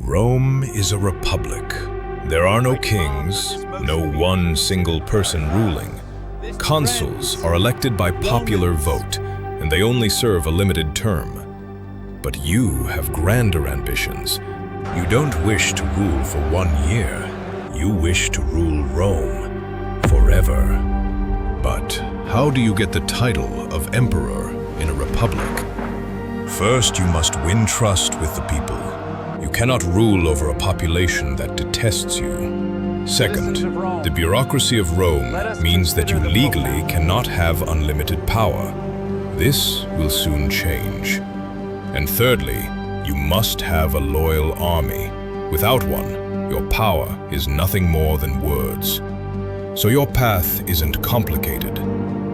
Rome is a republic. There are no kings, no one single person ruling. Consuls are elected by popular vote, and they only serve a limited term. But you have grander ambitions. You don't wish to rule for 1 year. You wish to rule Rome forever. But how do you get the title of emperor in a republic? First, you must win trust with the people. You cannot rule over a population that detests you. Second, the bureaucracy of Rome means that you legally cannot have unlimited power. This will soon change. And thirdly, you must have a loyal army. Without one, your power is nothing more than words. So your path isn't complicated,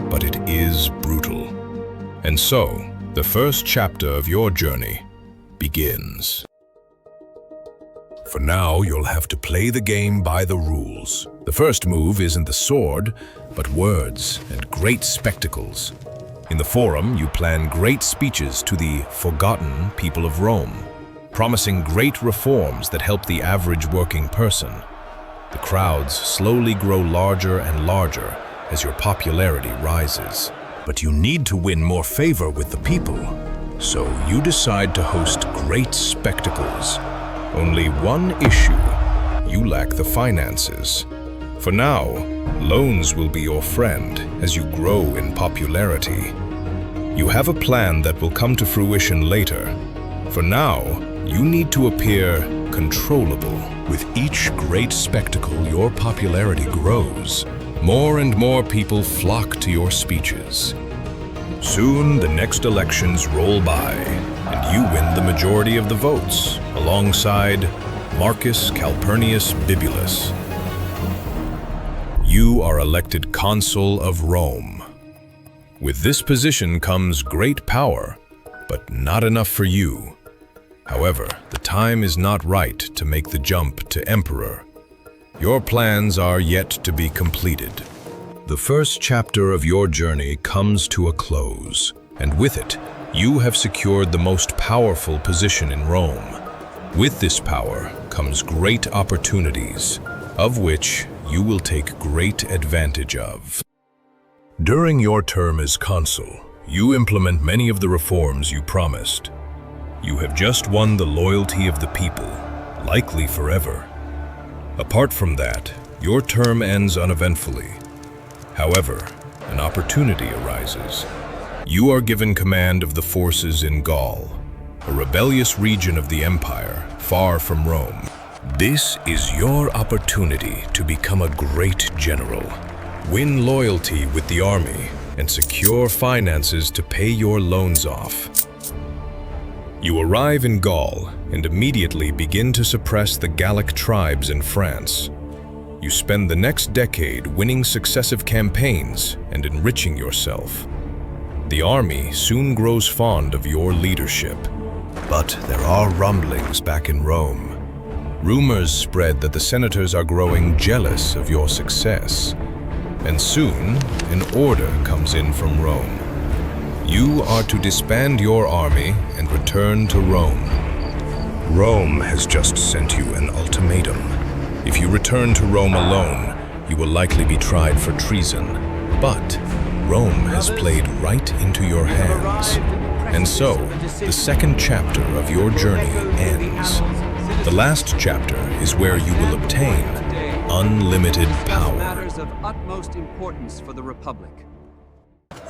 but it is brutal. And so, the first chapter of your journey begins. For now, you'll have to play the game by the rules. The first move isn't the sword, but words and great spectacles. In the Forum, you plan great speeches to the forgotten people of Rome, promising great reforms that help the average working person. The crowds slowly grow larger and larger as your popularity rises. But you need to win more favor with the people, so you decide to host great spectacles. Only one issue: you lack the finances. For now, loans will be your friend as you grow in popularity. You have a plan that will come to fruition later. For now, you need to appear controllable. With each great spectacle, your popularity grows. More and more people flock to your speeches. Soon, the next elections roll by, and you win the majority of the votes, alongside Marcus Calpurnius Bibulus. You are elected consul of Rome. With this position comes great power, but not enough for you. However, the time is not right to make the jump to emperor. Your plans are yet to be completed. The first chapter of your journey comes to a close, and with it, you have secured the most powerful position in Rome. With this power comes great opportunities, of which you will take great advantage of. During your term as consul, you implement many of the reforms you promised. You have just won the loyalty of the people, likely forever. Apart from that, your term ends uneventfully. However, an opportunity arises. You are given command of the forces in Gaul, a rebellious region of the empire, far from Rome. This is your opportunity to become a great general. Win loyalty with the army and secure finances to pay your loans off. You arrive in Gaul and immediately begin to suppress the Gallic tribes in France. You spend the next decade winning successive campaigns and enriching yourself. The army soon grows fond of your leadership. But there are rumblings back in Rome. Rumors spread that the senators are growing jealous of your success. And soon, an order comes in from Rome. You are to disband your army and return to Rome. Rome has just sent you an ultimatum. If you return to Rome alone, you will likely be tried for treason. But Rome has played right into your hands. And so, the second chapter of your journey ends. The last chapter is where you will obtain unlimited power. Matters of utmost importance for the Republic.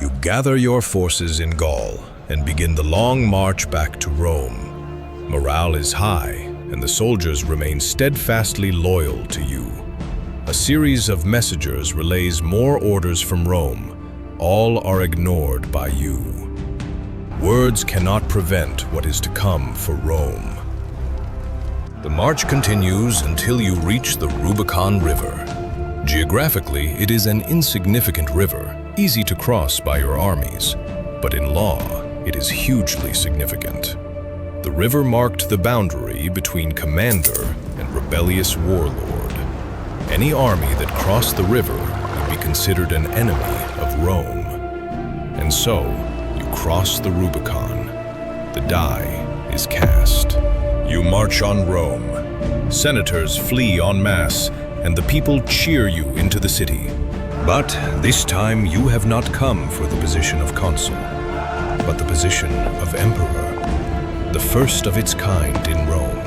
You gather your forces in Gaul and begin the long march back to Rome. Morale is high, and the soldiers remain steadfastly loyal to you. A series of messengers relays more orders from Rome. All are ignored by you. Words cannot prevent what is to come for Rome. The march continues until you reach the Rubicon River. Geographically, it is an insignificant river, easy to cross by your armies, but in law, it is hugely significant. The river marked the boundary between commander and rebellious warlord. Any army that crossed the river would be considered an enemy of Rome. And so, you cross the Rubicon. The die is cast. You march on Rome. Senators flee en masse, and the people cheer you into the city. But this time you have not come for the position of consul, but the position of emperor, the first of its kind in Rome.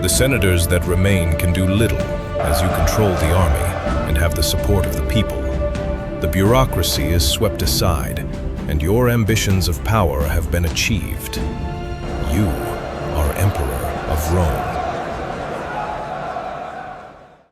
The senators that remain can do little, as you control the army and have the support of the people. The bureaucracy is swept aside, and your ambitions of power have been achieved. You are Emperor of Rome.